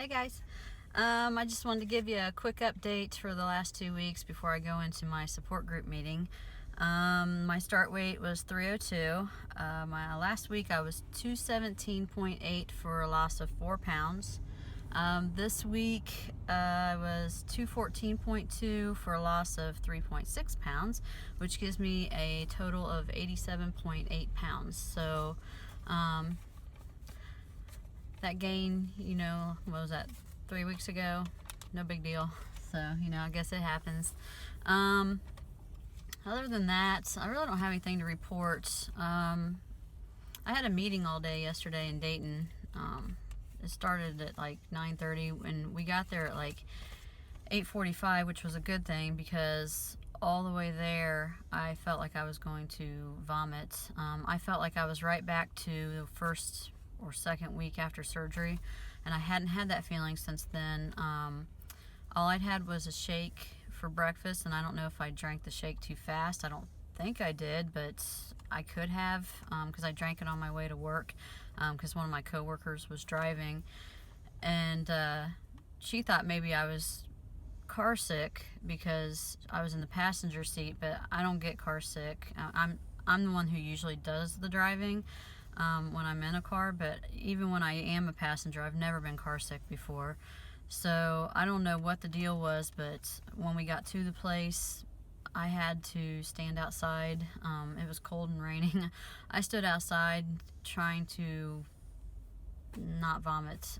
Hey guys, I just wanted to give you a quick update for the last 2 weeks before I go into my support group meeting. My start weight was 302. My last week I was 217.8 for a loss of 4 pounds. This week I was 214.2 for a loss of 3.6 pounds, which gives me a total of 87.8 pounds. So that gain, what was that, 3 weeks ago? No big deal. So, I guess it happens. Other than that, I really don't have anything to report. I had a meeting all day yesterday in Dayton. It started at like 9:30 and we got there at like 8:45, which was a good thing because all the way there I felt like I was going to vomit. I felt like I was right back to the first or second week after surgery, and I hadn't had that feeling since then. All I'd had was a shake for breakfast, and I don't know if I drank the shake too fast. I don't think I did, but I could have, because I drank it on my way to work, because one of my coworkers was driving, and she thought maybe I was car sick because I was in the passenger seat, but I don't get car sick. I'm the one who usually does the driving when I'm in a car, but even when I am a passenger, I've never been car sick before. So I don't know what the deal was, but when we got to the place, I had to stand outside. It was cold and raining. I stood outside trying to not vomit.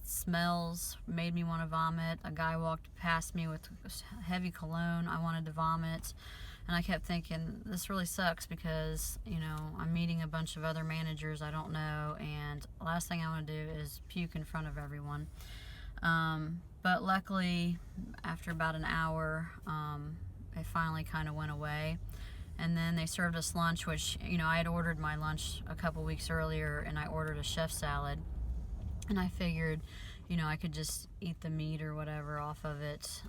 Smells made me want to vomit. A guy walked past me with heavy cologne. I wanted to vomit. And I kept thinking, this really sucks because, I'm meeting a bunch of other managers I don't know, and the last thing I want to do is puke in front of everyone. But luckily, after about an hour, it finally kind of went away. And then they served us lunch, which, I had ordered my lunch a couple weeks earlier, and I ordered a chef salad. And I figured, I could just eat the meat or whatever off of it.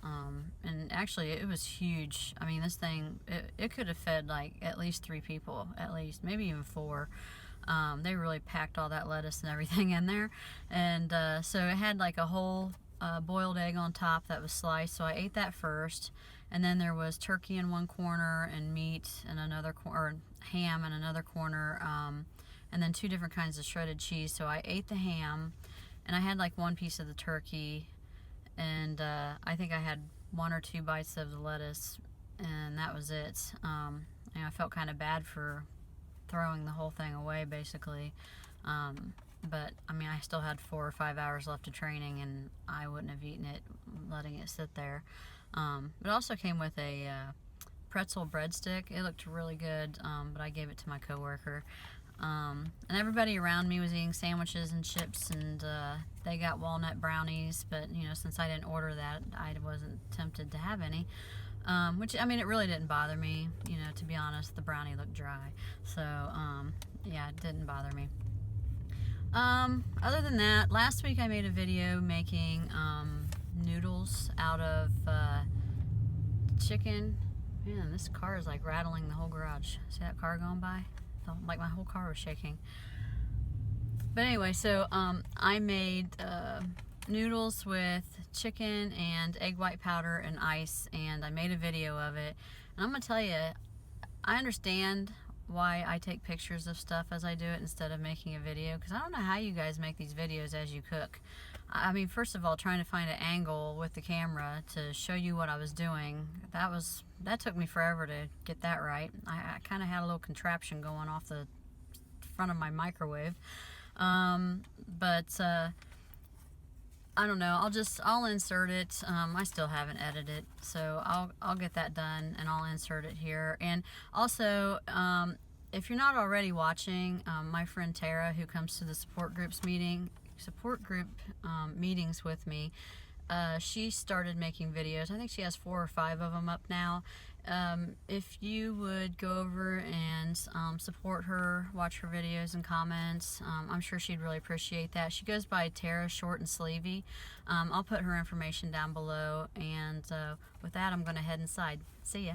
And actually, it was huge. I mean, this thing, it could have fed like at least 3 people, at least, maybe even 4. They really packed all that lettuce and everything in there. And so it had like a whole boiled egg on top that was sliced. So I ate that first. And then there was turkey in one corner and meat in another corner, or ham in another corner. And then 2 different kinds of shredded cheese. So I ate the ham, and I had like 1 piece of the turkey, and I think I had 1 or 2 bites of the lettuce, and that was it. I felt kind of bad for throwing the whole thing away, basically. But I mean, I still had 4 or 5 hours left of training, and I wouldn't have eaten it, letting it sit there. It also came with a pretzel breadstick. It looked really good, but I gave it to my coworker. And everybody around me was eating sandwiches and chips, and they got walnut brownies, but since I didn't order that, I wasn't tempted to have any. Which, I mean, it really didn't bother me, to be honest. The brownie looked dry, so yeah, it didn't bother me. Other than that, last week I made a video making noodles out of chicken. Man, this car is like rattling the whole garage. See that car going by? Like my whole car was shaking. But anyway, so I made noodles with chicken and egg white powder and ice, and I made a video of it. And I'm gonna tell you, I understand why I take pictures of stuff as I do it instead of making a video, because I don't know how you guys make these videos as you cook. I mean, first of all, trying to find an angle with the camera to show you what I was doing, that took me forever to get that right. I kind of had a little contraption going off the front of my microwave. But I don't know, I'll insert it. I still haven't edited, so I'll get that done and I'll insert it here. And also, if you're not already watching, my friend Tara, who comes to the support group meetings with me, she started making videos. I think she has 4 or 5 of them up now. If you would go over and support her, watch her videos and comments, I'm sure she'd really appreciate that. She goes by Tara Short and Sleevey. I'll put her information down below, and with that, I'm going to head inside. See ya.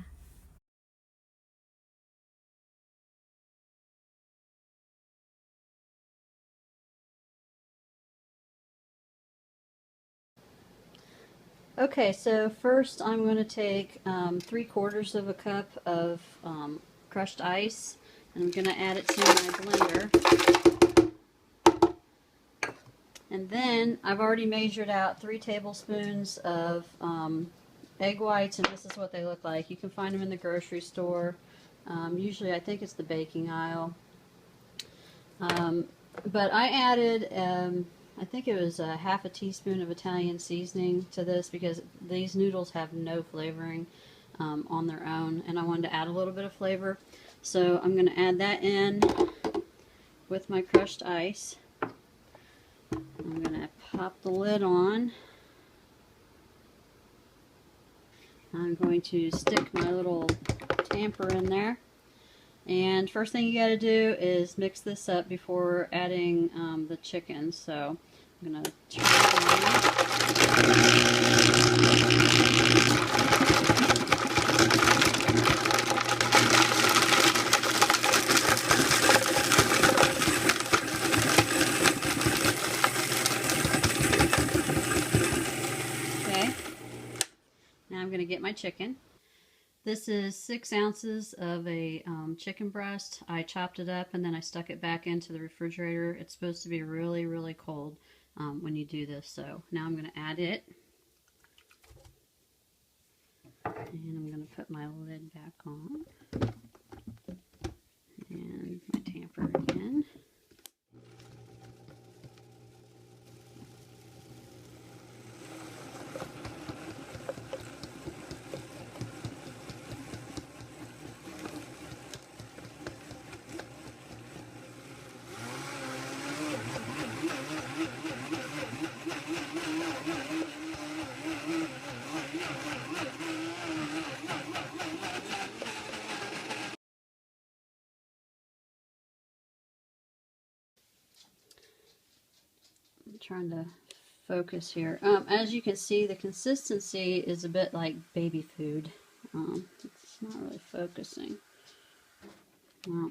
Okay, so first I'm going to take 3/4 of a cup of crushed ice, and I'm going to add it to my blender. And then I've already measured out 3 tablespoons of egg whites, and this is what they look like. You can find them in the grocery store. Usually I think it's the baking aisle. But I added, I think it was half a teaspoon of Italian seasoning to this because these noodles have no flavoring on their own, and I wanted to add a little bit of flavor. So I'm going to add that in with my crushed ice. I'm going to pop the lid on. I'm going to stick my little tamper in there. And first thing you got to do is mix this up before adding the chicken. So I'm going to turn it on. Okay, now I'm going to get my chicken. This is 6 ounces of a chicken breast. I chopped it up and then I stuck it back into the refrigerator. It's supposed to be really, really cold when you do this. So now I'm going to add it. And I'm going to put my lid back on. And my tamper again. I'm trying to focus here. As you can see, the consistency is a bit like baby food. It's not really focusing. Well,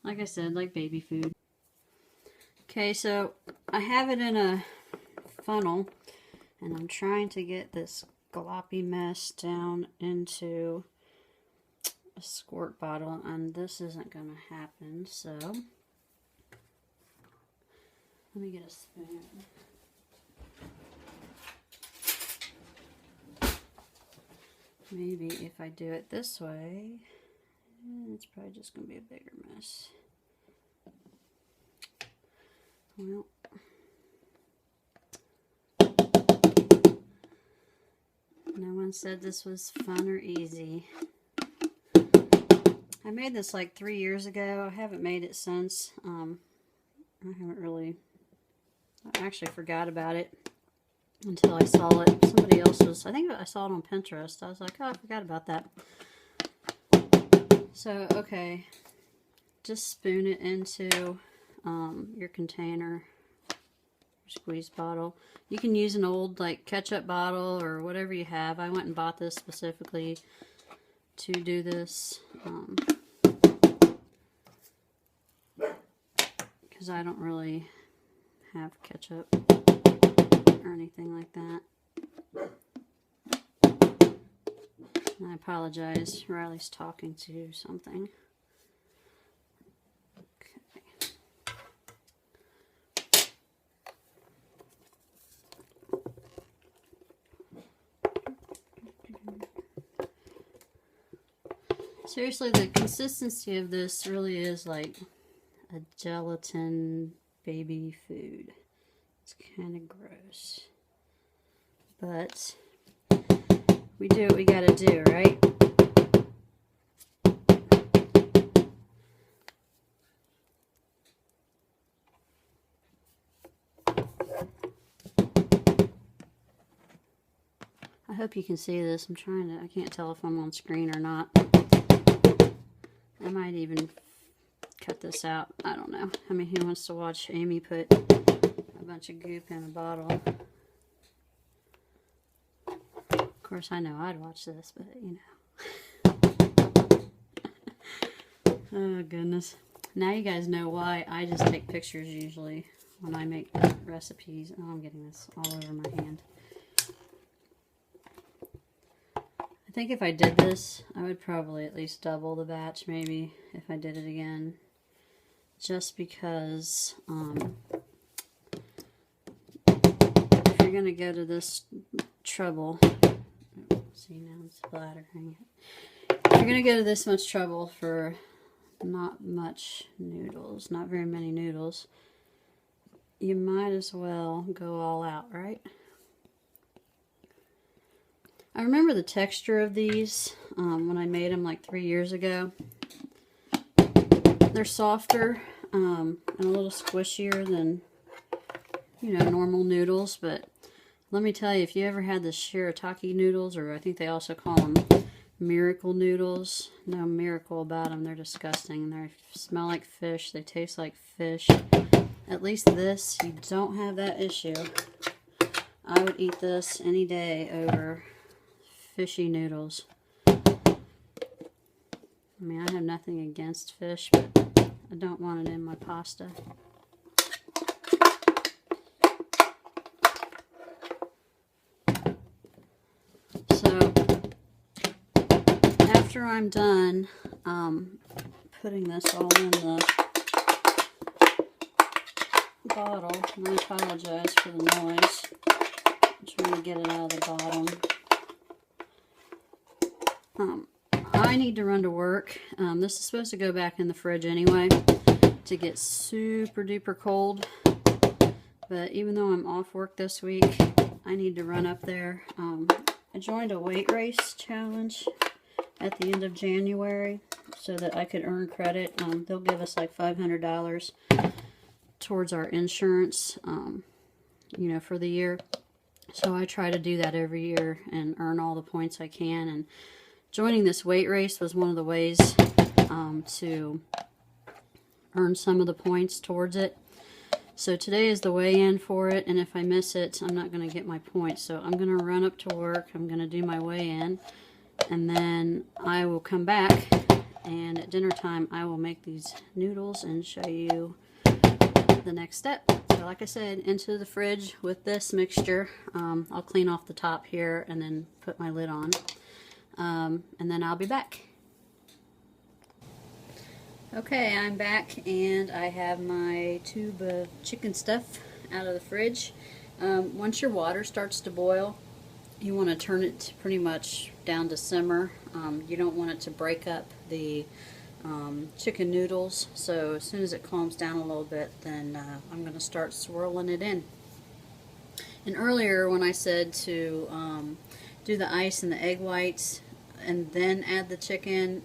like I said, like baby food. Okay, so I have it in a funnel, and I'm trying to get this gloppy mess down into a squirt bottle, and this isn't going to happen, so let me get a spoon. Maybe if I do it this way, it's probably just going to be a bigger mess. Well, no one said this was fun or easy. I made this like 3 years ago. I haven't made it since. I actually forgot about it until I saw it. Somebody else's, I think I saw it on Pinterest. I was like, oh, I forgot about that. So, okay, just spoon it into your container, squeeze bottle. You can use an old like ketchup bottle or whatever you have. I went and bought this specifically to do this because I don't really have ketchup or anything like that. And I apologize, Riley's talking to something. Seriously, the consistency of this really is like a gelatin baby food. It's kind of gross. But we do what we gotta do, right? I hope you can see this. I can't tell if I'm on screen or not. I might even cut this out. I don't know. I mean, who wants to watch Amy put a bunch of goop in a bottle? Of course, I know I'd watch this, but you know. Oh, goodness. Now you guys know why I just take pictures usually when I make recipes. Oh, I'm getting this all over my hand. I think if I did this, I would probably at least double the batch maybe if I did it again. Just because if you're going to go to this trouble, see now I'm splattering it. If you're going to go to this much trouble for not much noodles, not very many noodles, you might as well go all out, right? I remember the texture of these when I made them like 3 years ago. They're softer and a little squishier than, you know, normal noodles, but let me tell you, if you ever had the shirataki noodles, or I think they also call them miracle noodles, no miracle about them. They're disgusting. They smell like fish. They taste like fish. At least this, you don't have that issue. I would eat this any day over fishy noodles. I mean, I have nothing against fish, but I don't want it in my pasta. So, after I'm done putting this all in the bottle, and I apologize for the noise. I'm trying to get it out of the bottom. I need to run to work. This is supposed to go back in the fridge anyway to get super duper cold. But even though I'm off work this week, I need to run up there. I joined a weight race challenge at the end of January so that I could earn credit. They'll give us like $500 towards our insurance, you know, for the year. So I try to do that every year and earn all the points I can. And joining this weight race was one of the ways to earn some of the points towards it. So today is the weigh-in for it, and if I miss it, I'm not going to get my points. So I'm going to run up to work, I'm going to do my weigh-in, and then I will come back, and at dinner time I will make these noodles and show you the next step. So like I said, into the fridge with this mixture. I'll clean off the top here and then put my lid on. And then I'll be back. Okay, I'm back and I have my tube of chicken stuff out of the fridge. Once your water starts to boil, you want to turn it pretty much down to simmer. You don't want it to break up the chicken noodles, so as soon as it calms down a little bit, then I'm going to start swirling it in. And earlier when I said to do the ice and the egg whites and then add the chicken,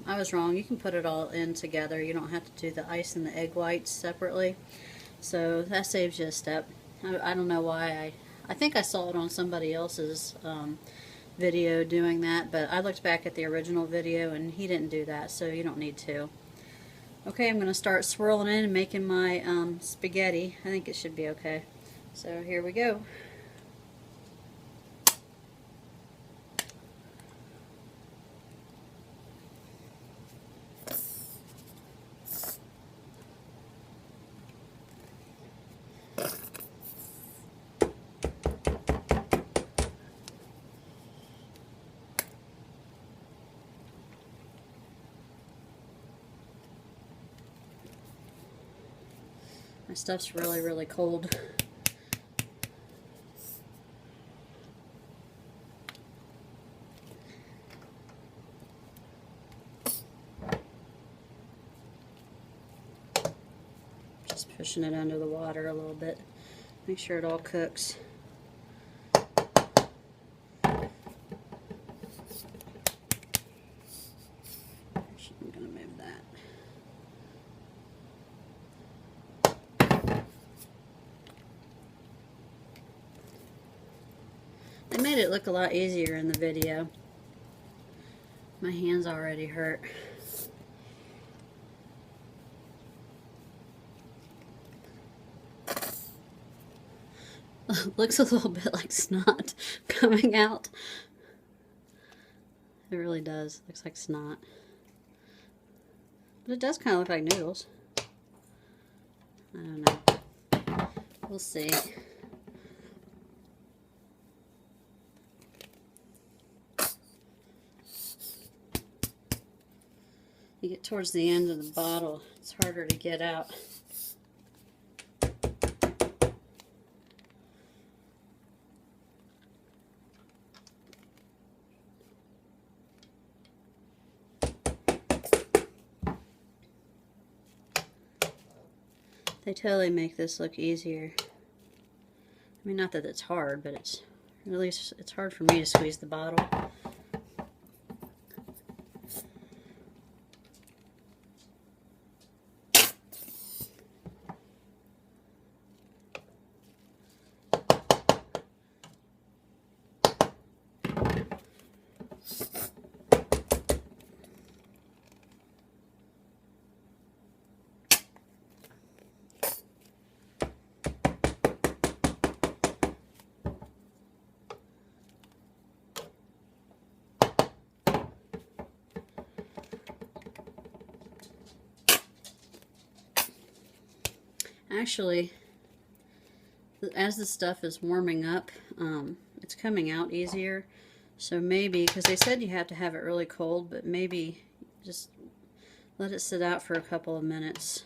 I was wrong. You can put it all in together. You don't have to do the ice and the egg whites separately. So that saves you a step. I don't know why. I think I saw it on somebody else's video doing that, but I looked back at the original video and he didn't do that, so you don't need to. Okay, I'm going to start swirling in and making my spaghetti. I think it should be okay. So here we go. My stuff's really, really cold. Just pushing it under the water a little bit. Make sure it all cooks. Actually, I'm going to move that. They made it look a lot easier in the video. My hands already hurt. Looks a little bit like snot coming out. It really does. Looks like snot. But it does kind of look like noodles. I don't know. We'll see. You get towards the end of the bottle, it's harder to get out. They totally make this look easier. I mean, not that it's hard, but it's at least it's hard for me to squeeze the bottle. Actually, as the stuff is warming up, it's coming out easier. So maybe, because they said you have to have it really cold, but maybe just let it sit out for a couple of minutes.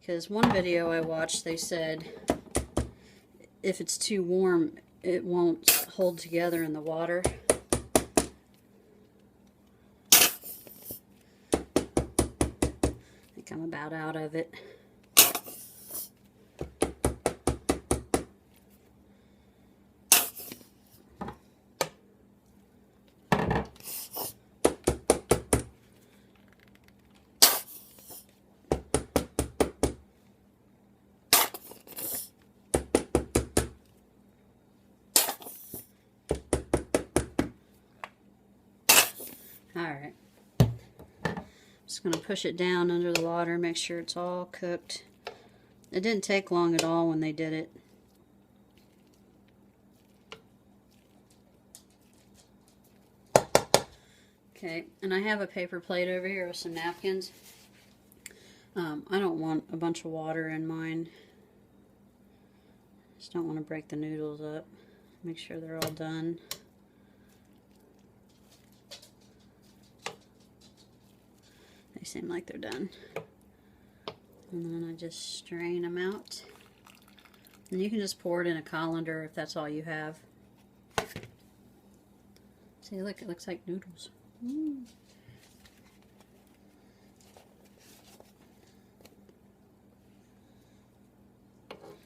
Because one video I watched, they said if it's too warm, it won't hold together in the water. I think I'm about out of it. Alright, just going to push it down under the water, make sure it's all cooked. It didn't take long at all when they did it. Okay, and I have a paper plate over here with some napkins. I don't want a bunch of water in mine. Just don't want to break the noodles up. Make sure they're all done. They seem like they're done. And then I just strain them out. And you can just pour it in a colander if that's all you have. See, look, it looks like noodles. Mm.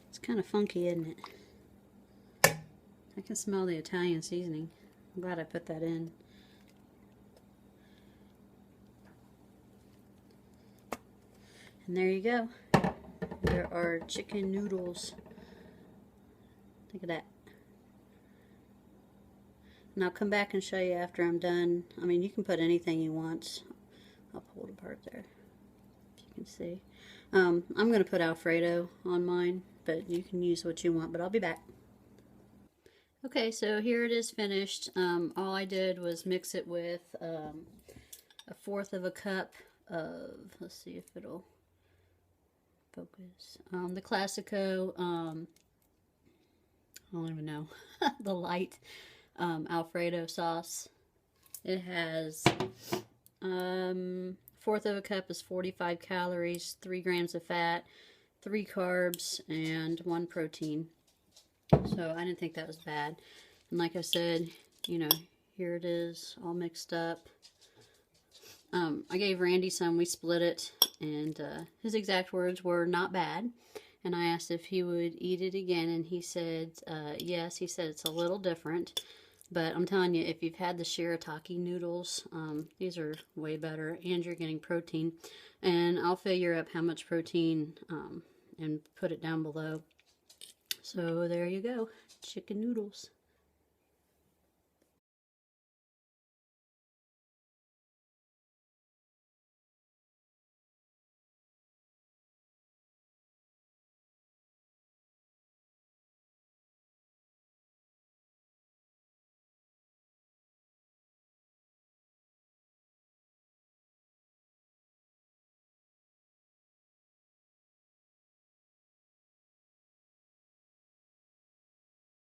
It's kind of funky, isn't it? I can smell the Italian seasoning. I'm glad I put that in. And there you go. There are chicken noodles. Look at that. And I'll come back and show you after I'm done. I mean, you can put anything you want. I'll pull it apart there, if you can see. I'm going to put Alfredo on mine, but you can use what you want, but I'll be back. Okay, so here it is finished. All I did was mix it with 1/4 of a cup of, let's see if it'll focus, the Classico, I don't even know, the light Alfredo sauce. It has 1/4 of a cup is 45 calories, 3 grams of fat, 3 carbs, and 1 protein. So I didn't think that was bad. And like I said, you know, here it is all mixed up. I gave Randy some, we split it, and his exact words were not bad. And I asked if he would eat it again, and he said yes. He said it's a little different, but I'm telling you, if you've had the shirataki noodles, these are way better, and you're getting protein. And I'll figure up how much protein and put it down below. So there you go, chicken noodles.